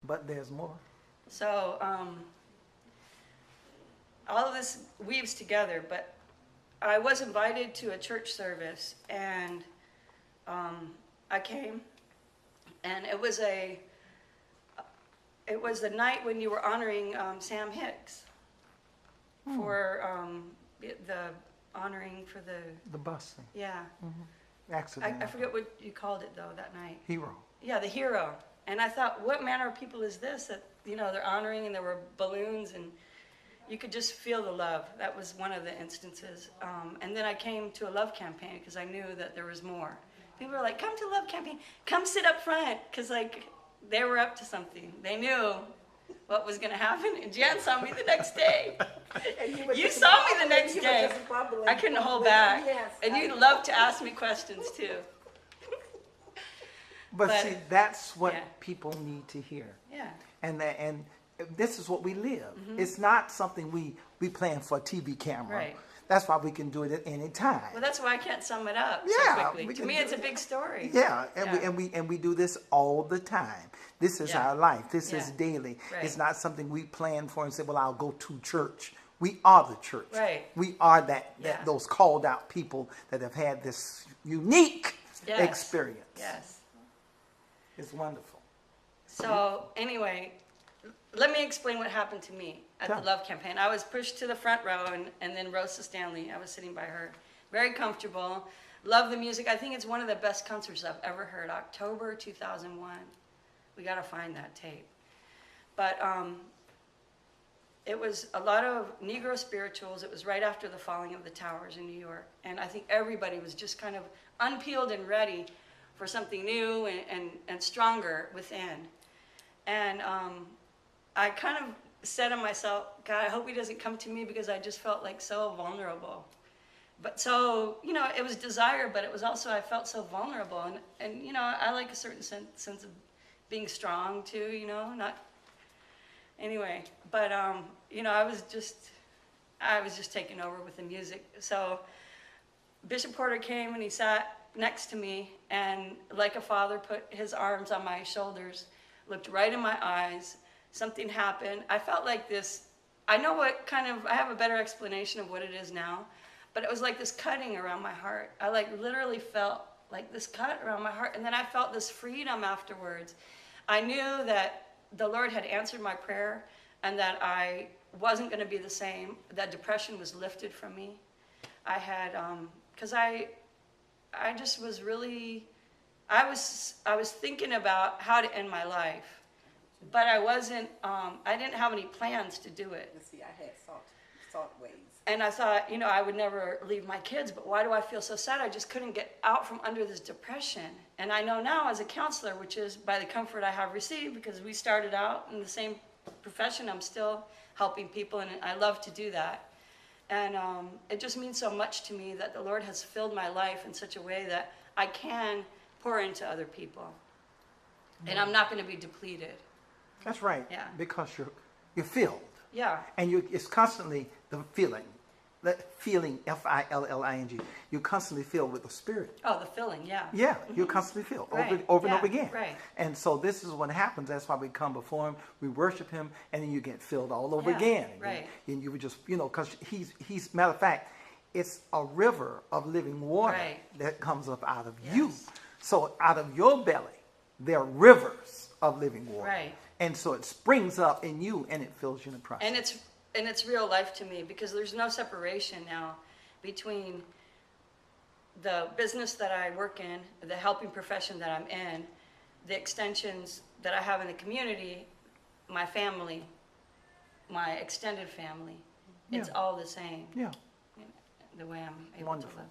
But there's more. So all of this weaves together, but I was invited to a church service, and I came, and it was the night when you were honoring Sam Hicks for the honoring for the busing. Yeah. Accident. I forget what you called it though that night. Hero. Yeah, the hero. And I thought, what manner of people is this that, they're honoring, and there were balloons, and you could just feel the love. That was one of the instances. And then I came to a love campaign because I knew that there was more. People were like, come to love campaign, come sit up front, because they were up to something. They knew what was going to happen, and Jan saw me the next day. You saw me the next day. I couldn't hold back. Yes, and you love to ask me questions too. But see, that's what yeah. people need to hear. Yeah. And this is what we live. It's not something we plan for a TV camera. Right. That's why we can do it at any time. Well, that's why I can't sum it up Yeah, so quickly. To me, it's a big story. Yeah, and we do this all the time. This is Yeah. our life. This Yeah. is daily. Right. It's not something we plan for and say, well, I'll go to church. We are the church. Right. We are that Yeah. those called out people that have had this unique Yes. experience. Yes. It's wonderful. So anyway, let me explain what happened to me at Tell the me. Love Campaign. I was pushed to the front row, and then Rosa Stanley, I was sitting by her. Very comfortable. Love the music. I think it's one of the best concerts I've ever heard. October 2001. We got to find that tape. But it was a lot of Negro spirituals. It was right after the falling of the towers in New York. And I think everybody was just kind of unpeeled and ready for something new and stronger within. And I kind of said to myself, God, I hope he doesn't come to me, because I just felt like so vulnerable. But so, it was desire, but it was also, I felt so vulnerable. And I like a certain sense of being strong too, not, anyway. But, I was just taken over with the music. So Bishop Porter came and he sat next to me, and like a father put his arms on my shoulders, looked right in my eyes. Something happened. I felt like this, I have a better explanation of what it is now, but it was like this cutting around my heart. I literally felt like this cut around my heart, and then I felt this freedom afterwards. I knew that the Lord had answered my prayer, and that I wasn't going to be the same. That depression was lifted from me. I had, because I just was really, I was thinking about how to end my life, but I wasn't, I didn't have any plans to do it. See, I had salt waves. And I thought, I would never leave my kids, but why do I feel so sad? I just couldn't get out from under this depression. And I know now as a counselor, which is by the comfort I have received, because we started out in the same profession, I'm still helping people, and I love to do that. And it just means so much to me that the Lord has filled my life in such a way that I can pour into other people. And I'm not going to be depleted. That's right. Yeah. Because you're filled. Yeah. And it's constantly the feeling. That feeling, F-I-L-L-I-N-G. You're constantly filled with the Spirit. Oh, the filling, yeah. Yeah, you're constantly filled Right. over and Yeah, over again. right. And so this is what happens. That's why we come before Him, we worship Him, and then you get filled all over Yeah, again. right. And you would just, because he's, matter of fact, it's a river of living water Right. that comes up out of Yes. you. So out of your belly, there are rivers of living water. Right. And so it springs up in you, and it fills you in the process. And it's real life to me, because there's no separation now between the business that I work in, the helping profession that I'm in, the extensions that I have in the community, my family, my extended family. It's Yeah. all the same. Yeah. The way I'm able Wonderful. to live.